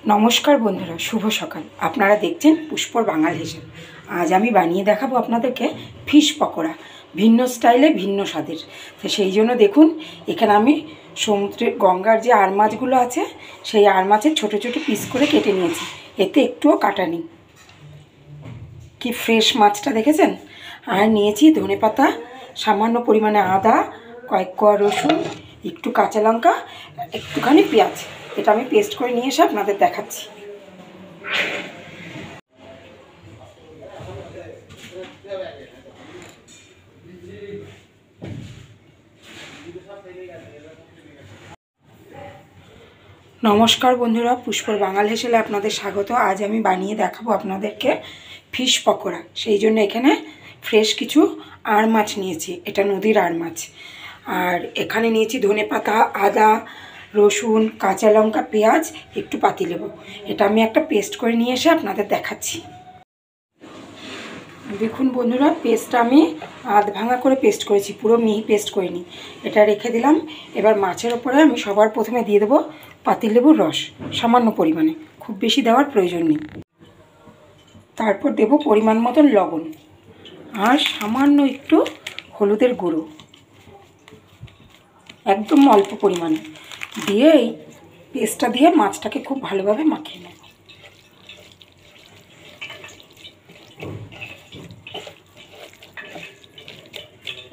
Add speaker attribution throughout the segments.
Speaker 1: नमस्कार बंधुरा शुभ सकाल। आपनारा देखছেন पुष्पर बांगाल हेसेल। आज आमी बानिए देखाबो आपनादेरके फिश पकोड़ा भिन्न स्टाइले भिन्न स्वादेर। तो सेई जोन्नो देखुन एखाने आमी समुद्रेर गंगार जे आर माछगुलो आछे सेई आर माछेर छोटो छोटो पिस करे केटे निয়েছি। एते एकटुओ काटा नेই, कि फ्रेश माछटा देखेছেন। আর নিয়েছি ধনেপাতা, সামান্য পরিমাণে আদা, কয়েক কোয়া রসুন, একটু কাঁচা লঙ্কা, একটুখানি পেঁয়াজ। এটা আমি পেস্ট করে নিয়ে এসে আপনাদের দেখাচ্ছি। नमस्कार बंधुरा, पुष्पर बांगाल हेसेले आपनादेर स्वागत। आज आमी बानिए देखाबो आपनादेरके फिश पकोड़ा। सेई जोन्नो एखाने फ्रेश किछु आर माछ निয়েছি, এটা নদীর आर माछ। আর এখানে নিয়েছি ধনেপাতা, আদা, রসুন, কাঁচা লঙ্কা, পেঁয়াজ, একটু পাতিলেবু। এটা আমি একটা পেস্ট করে নিয়ে এসে আপনাদের দেখাচ্ছি। দেখুন বন্ধুরা, পেস্টটা আমি আধ ভাঙা করে পেস্ট করেছি, পুরো মিহি পেস্ট করিনি। এটা রেখে দিলাম। এবার মাছের ওপরে আমি সবার প্রথমে দিয়ে দেবো পাতিলেবুর রস, সামান্য পরিমাণে, খুব বেশি দেওয়ার প্রয়োজন নেই। তারপর দেব পরিমাণ মতন লবণ আর সামান্য একটু হলুদের গুঁড়ো, একদম অল্প পরিমাণে দিয়ে এই পেস্টটা দিয়ে মাছটাকে খুব ভালোভাবে মাখিয়ে নেব।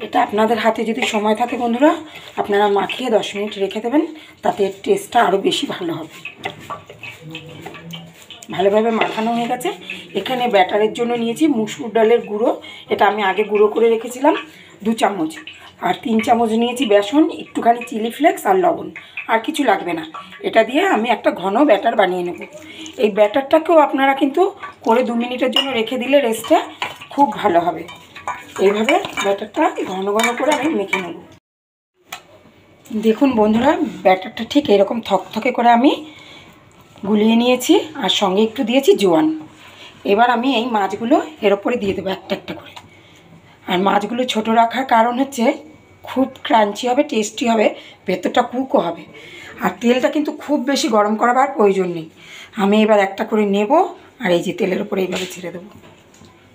Speaker 1: এটা আপনাদের হাতে যদি সময় থাকে বন্ধুরা, আপনারা মাখিয়ে 10 মিনিট রেখে দেবেন, তাতে টেস্টটা আরও বেশি ভালো হবে। ভালোভাবে মাখানো হয়ে গেছে। এখানে ব্যাটারের জন্য নিয়েছি মুসুর ডালের গুঁড়ো। এটা আমি আগে গুঁড়ো করে রেখেছিলাম 2 চামচ। আর 3 চামচ নিয়েছি বেসন, একটুখানি চিলি ফ্লেক্স আর লবণ, আর কিছু লাগবে না। এটা দিয়ে আমি একটা ঘন ব্যাটার বানিয়ে নেব। এই ব্যাটারটাকেও আপনারা কিন্তু করে 2 মিনিটের জন্য রেখে দিলে রেস্টে খুব ভালো হবে। এইভাবে ব্যাটারটা ঘন ঘন করে আমি মেখে নেব। দেখুন বন্ধুরা, ব্যাটারটা ঠিক এরকম থকথকে করে আমি গুলিয়ে নিয়েছি, আর সঙ্গে একটু দিয়েছি জোয়ান। এবার আমি এই মাছগুলো এর ওপরে দিয়ে দেবো একটা একটা করে। আর মাছগুলো ছোটো রাখার কারণ হচ্ছে খুব ক্রাঞ্চি হবে, টেস্টি হবে, ভেতরটা কুকও হবে। আর তেলটা কিন্তু খুব বেশি গরম করাবার প্রয়োজন নেই। আমি এবার একটা করে নেব আর এই যে তেলের ওপরে এইভাবে ছেড়ে দেবো।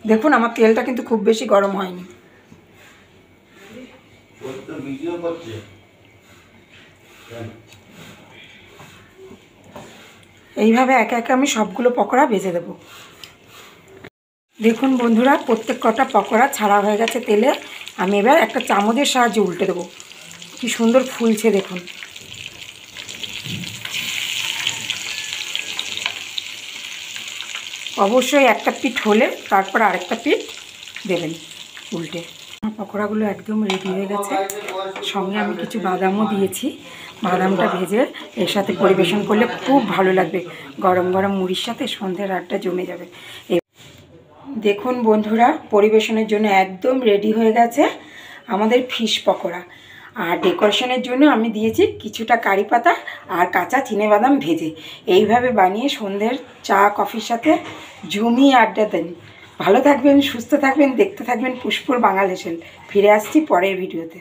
Speaker 1: দেখুন আমার তেলটা কিন্তু খুব বেশি গরম হয়নি। এইভাবে একে একে আমি সবগুলো পকোড়া ভেজে দেব। দেখুন বন্ধুরা, প্রত্যেক কটা পকোড়া ছাড়া হয়ে গেছে তেলে। আমি এবার একটা চামচের সাহায্যে উল্টে দেবো। কি সুন্দর ফুলছে দেখুন। অবশ্যই একটা পিঠ হলে তারপর আরেকটা পিঠ দেবেন উল্টে। পকোড়াগুলো একদম রেডি হয়ে গেছে। সঙ্গে আমি কিছু বাদামও দিয়েছি। বাদামটা ভেজে এর সাথে পরিবেশন করলে খুব ভালো লাগবে। গরম গরম মুড়ির সাথে সন্ধ্যের আড্ডা জমে যাবে। দেখুন বন্ধুরা, পরিবেশনের জন্য একদম রেডি হয়ে গেছে আমাদের ফিশ পকোড়া। আর ডেকোরেশনের জন্য আমি দিয়েছি কিছুটা কারি পাতা আর কাঁচা চিনেবাদাম ভেজে। এইভাবে বানিয়ে সন্ধ্যের চা কফির সাথে জমিয়ে আড্ডা দেন। ভালো থাকবেন, সুস্থ থাকবেন, দেখতে থাকবেন পুষ্পর বাংলাদেশ। ফিরে আসছি পরের ভিডিওতে।